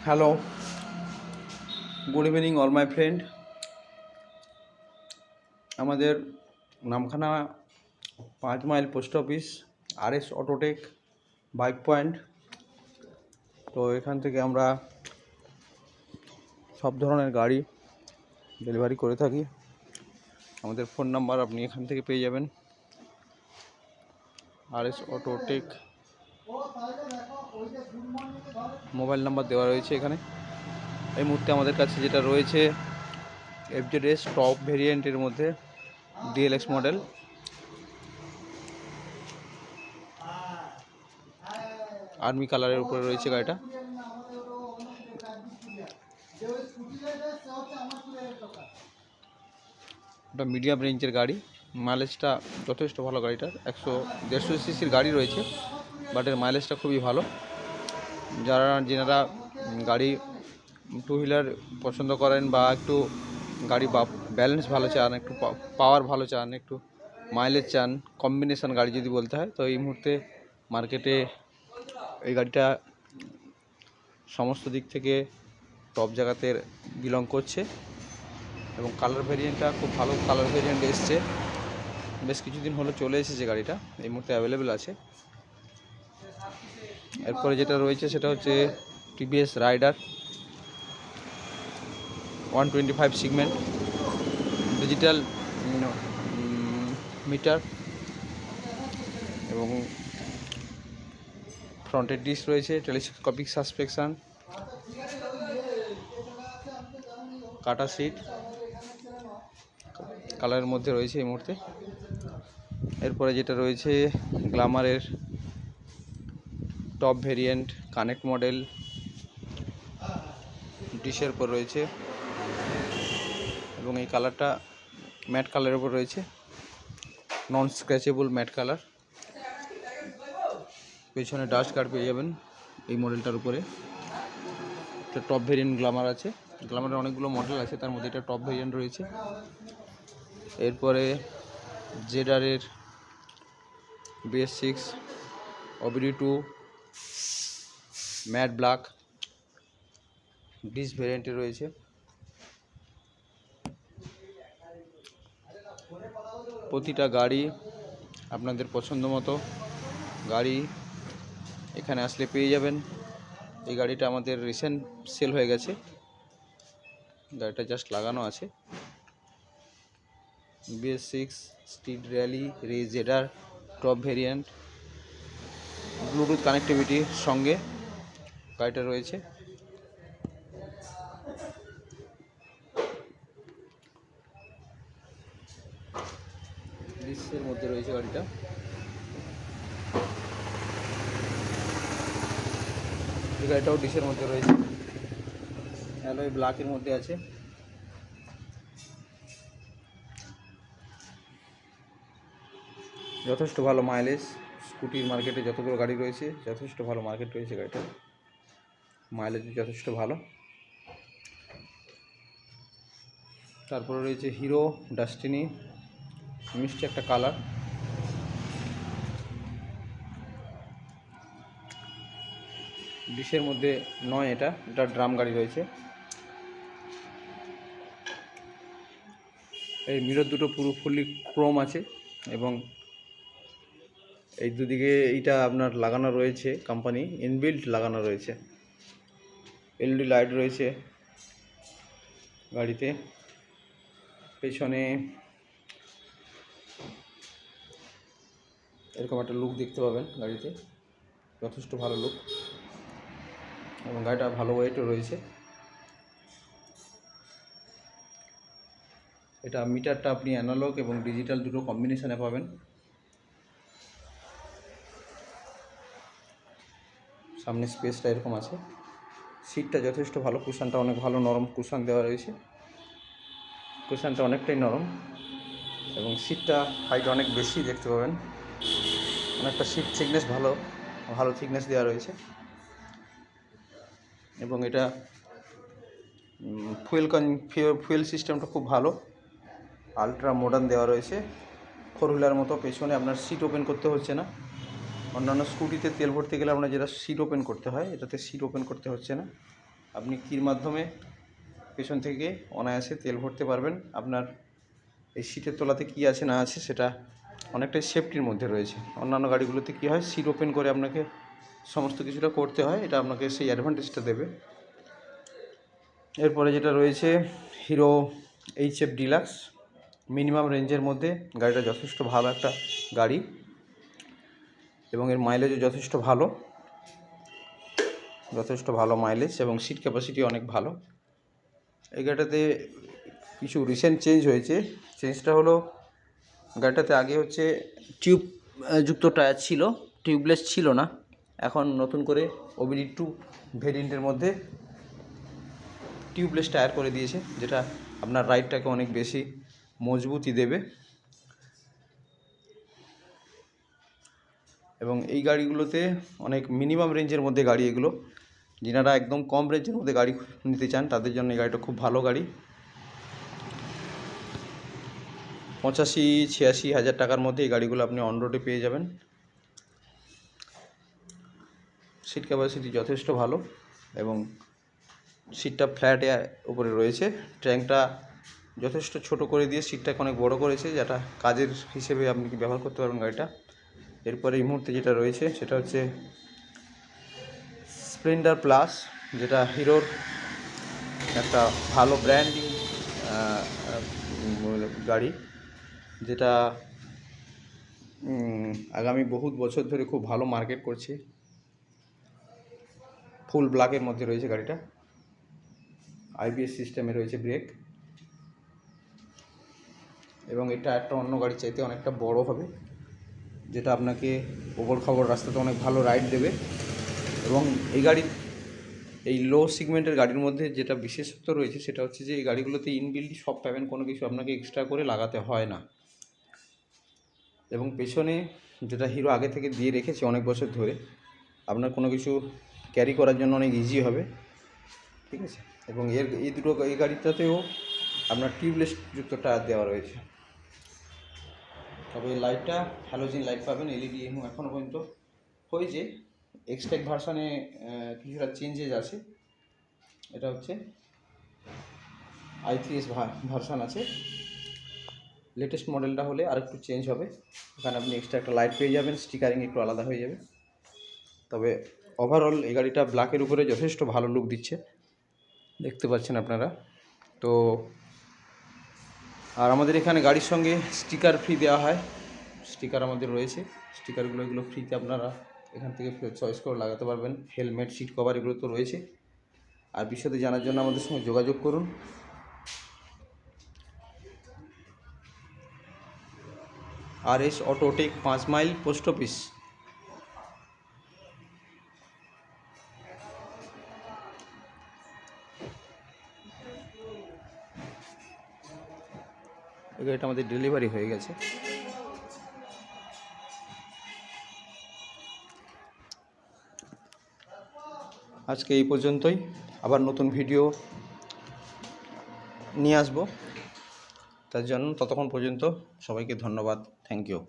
Hello, good evening all my friend. আমাদের Namkhana 5 mile post office, RS Autotech bike point. তো এখান থেকে আমরা সব ধরনের গাড়ি ডেলিভারি করে থাকি। আমাদের ফোন নাম্বার আপনি এখান থেকে পেয়ে যাবেন। RS অটোটেক মোবাইল নাম্বার দেওয়া রয়েছে এখানে। এই মুহূর্তে আমাদের কাছে যেটা রয়েছে FZS টপ ভেরিয়েন্টের মধ্যে DLX মডেল, আর্মি কালারের উপরে রয়েছে গাড়িটা। ওটা মিডিয়াম রেঞ্জের গাড়ি, মাইলেজটা যথেষ্ট ভালো। গাড়িটার 100-150 সিসির গাড়ি রয়েছে, বাট এর মাইলেজটা খুবই ভালো। যেনারা গাড়ি টু হুইলার পছন্দ করেন বা একটু গাড়ি ব্যালেন্স ভালো চান, একটু পাওয়ার ভালো চান, একটু মাইলেজ চান, কম্বিনেশান গাড়ি যদি বলতে হয়, তো এই মুহূর্তে মার্কেটে এই গাড়িটা সমস্ত দিক থেকে টপ জায়গাতে বিলং করছে। এবং কালার ভেরিয়েন্টটা খুব ভালো কালার ভেরিয়েন্ট এসছে, বেশ কিছুদিন হলো চলে এসেছে গাড়িটা, এই মুহূর্তে অ্যাভেলেবেল আছে। এরপরে যেটা রয়েছে সেটা হচ্ছে TVS rider 125 segment, digital meter এবং ফ্রন্টের ডিস্ক রয়েছে, টেলিস্কোপিক সাসপেনশন, কাটা সিট কালারের মধ্যে রয়েছে এই মুহূর্তে। এরপরে যেটা রয়েছে গ্ল্যামারের টপ ভেরিয়েন্ট কানেক্ট মডেল, ডিশের উপর রয়েছে এবং এই কালারটা ম্যাট কালারের উপর রয়েছে, নন স্ক্র্যাচেবল ম্যাট কালার। পেছনে ডাস্ট গার্ড পেয়ে যাবেন এই মডেলটার উপরে। এটা টপ ভেরিয়েন্ট গ্ল্যামার আছে, গ্ল্যামারের অনেকগুলো মডেল আছে, তার মধ্যে এটা টপ ভেরিয়েন্ট রয়েছে। এরপরে জেডারের BS6 OBD2 matte black disc ভেরিয়েন্টে রয়েছে। প্রতিটা গাড়ি আপনাদের পছন্দ মতো গাড়ি এখানে আসলে পেয়ে যাবেন। এই গাড়িটা আমাদের রিসেন্ট সেল হয়ে গেছে, গাড়িটা জাস্ট লাগানো আছে। BS6 স্ট্রিট র্যালি জেডার টপ ভেরিয়েন্ট, ব্লুটুথ কানেক্টিভিটির সঙ্গে গাড়িটা রয়েছে। ডিসের মধ্যে রয়েছে গাড়িটা। এই গাড়িটাও ডিসের মধ্যে রয়েছে, অ্যালয় ব্ল্যাকের মধ্যে আছে। যথেষ্ট ভালো মাইলেজ, স্কুটির মার্কেটে যতগুলো গাড়ি রয়েছে যথেষ্ট ভালো মার্কেট রয়েছে গাড়িটার, মাইলেজ যথেষ্ট ভালো। তারপরে রয়েছে হিরো ডাস্টিনি, মিষ্টি একটা কালার। ডিশের মধ্যে নয়, এটা ড্রাম গাড়ি রয়েছে। এই মিরর দুটো পুরো ফুললি ক্রোম আছে এবং এই দুদিকে এইটা আপনার লাগানো রয়েছে, কোম্পানি ইনবিল্ট লাগানো রয়েছে। LED লাইট রয়েছে গাড়িতে। পেছনে এরকম একটা লুক দেখতে পাবেন গাড়িতে, যথেষ্ট ভালো লুক এবং গাড়িটা ভালো ওয়েটও রয়েছে। এটা মিটারটা আপনি অ্যানালগ এবং ডিজিটাল দুটো কম্বিনেশনে পাবেন। সামনে স্পেসটা এরকম আছে। সিটটা যথেষ্ট ভালো, কুশনটা অনেক ভালো নরম কুশন দেওয়া রয়েছে, কুশনটা অনেকটাই নরম এবং সিটটা হাইট অনেক বেশি দেখতে পাবেন। অনেকটা সিট থিকনেস ভালো থিকনেস দেওয়া রয়েছে এবং এটা ফুয়েল সিস্টেমটা খুব ভালো, আলট্রা মডার্ন দেওয়া রয়েছে। 4 হুইলার মতো পেছনে আপনার সিট ওপেন করতে হচ্ছে না। অন্যান্য স্কুটিতে তেল ভরতে গেলে আপনার যেটা সিট ওপেন করতে হয়, এটাতে সিট ওপেন করতে হচ্ছে না। আপনি কির মাধ্যমে পেছন থেকে অনায়াসে তেল ভরতে পারবেন। আপনার এই সিটের তলাতে কী আছে না আছে সেটা অনেকটাই সেফটির মধ্যে রয়েছে। অন্যান্য গাড়িগুলোতে কী হয়, সিট ওপেন করে আপনাকে সমস্ত কিছুটা করতে হয়, এটা আপনাকে সেই অ্যাডভান্টেজটা দেবে। এরপরে যেটা রয়েছে হিরো HF ডিলাক্স, মিনিমাম রেঞ্জের মধ্যে গাড়িটা যথেষ্ট ভালো একটা গাড়ি এবং এর মাইলেজও যথেষ্ট ভালো মাইলেজ এবং সিট ক্যাপাসিটি অনেক ভালো। এই গাড়িটাতে কিছু রিসেন্ট চেঞ্জ হয়েছে। চেঞ্জটা হলো, গাড়িটাতে আগে হচ্ছে টিউব যুক্ত টায়ার ছিল, টিউবলেস ছিল না। এখন নতুন করে OBD2 ভেরিয়েন্টের মধ্যে টিউবলেস টায়ার করে দিয়েছে, যেটা আপনার রাইডটাকে অনেক বেশি মজবুতি দেবে। এবং এই গাড়িগুলোতে অনেক মিনিমাম রেঞ্জের মধ্যে গাড়ি, এগুলো যিনারা একদম কম রেঞ্জের মধ্যে গাড়ি নিতে চান তাদের জন্য এই গাড়িটা খুব ভালো গাড়ি। 85-86 হাজার টাকার মধ্যে এই গাড়িগুলো আপনি অন রোডে পেয়ে যাবেন। সিট ক্যাপাসিটি যথেষ্ট ভালো এবং সিটটা ফ্ল্যাট উপরে রয়েছে। ট্যাঙ্কটা যথেষ্ট ছোট করে দিয়ে সিটটাকে অনেক বড় করেছে, যেটা কাজের হিসেবে আপনি ব্যবহার করতে পারবেন গাড়িটা। এরপরে এই মুহূর্তে যেটা রয়েছে সেটা হচ্ছে স্প্লেন্ডার প্লাস, যেটা হিরোর একটা ভালো ব্র্যান্ডিং গাড়ি, যেটা আগামী বহুত বছর ধরে খুব ভালো মার্কেট করছে। ফুল ব্ল্যাকের মধ্যে রয়েছে গাড়িটা, ABS সিস্টেমে রয়েছে ব্রেক, এবং এটা একটা অন্য গাড়ির চাইতে অনেকটা বড় হবে, যেটা আপনাকে ওবর খাবর রাস্তাতে অনেক ভালো রাইড দেবে। এবং এই গাড়ির এই লো সেগমেন্টের গাড়ির মধ্যে যেটা বিশেষত্ব রয়েছে সেটা হচ্ছে যে এই গাড়িগুলোতে ইনবিল্ড সব পাবেন, কোনো কিছু আপনাকে এক্সট্রা করে লাগাতে হয় না। এবং পেছনে যেটা হিরো আগে থেকে দিয়ে রেখেছে অনেক বছর ধরে, আপনার কোনো কিছু ক্যারি করার জন্য অনেক ইজি হবে, ঠিক আছে। এবং এই গাড়িটাতেও আপনার টিউবলেস যুক্ত টায়ার দেওয়া রয়েছে। তবে এই লাইটটা হ্যালোজেন লাইট পাবেন, LED এখনও পর্যন্ত হয়েছে। এক্সটেক ভার্সানে কিছুটা চেঞ্জেস আছে। এটা হচ্ছে i3s ভার্সান আছে, লেটেস্ট মডেলটা হলে আরেকটু চেঞ্জ হবে। এখানে আপনি এক্সট্রা একটা লাইট পেয়ে যাবেন, স্টিকারিং একটু আলাদা হয়ে যাবে। তবে ওভারঅল এই গাড়িটা ব্ল্যাকের উপরে যথেষ্ট ভালো লুক দিচ্ছে, দেখতে পাচ্ছেন আপনারা। তো আর আমাদের এখানে গাড়ির সঙ্গে স্টিকার ফ্রি দেওয়া হয়, স্টিকার আমাদের রয়েছে। এগুলো ফ্রিতে আপনারা এখান থেকে চয়েস করে লাগাতে পারবেন। হেলমেট, সিট কভার এগুলো তো রয়েছে। আর বিশদে জানার জন্য আমাদের সঙ্গে যোগাযোগ করুন। RS Autotech 5 mile post office. এটা আমাদের ডেলিভারি হয়ে গেছে। আজকে এই পর্যন্তই, আবার নতুন ভিডিও নিয়ে আসবো। তার জন্য ততক্ষণ পর্যন্ত সবাইকে ধন্যবাদ, থ্যাংক ইউ।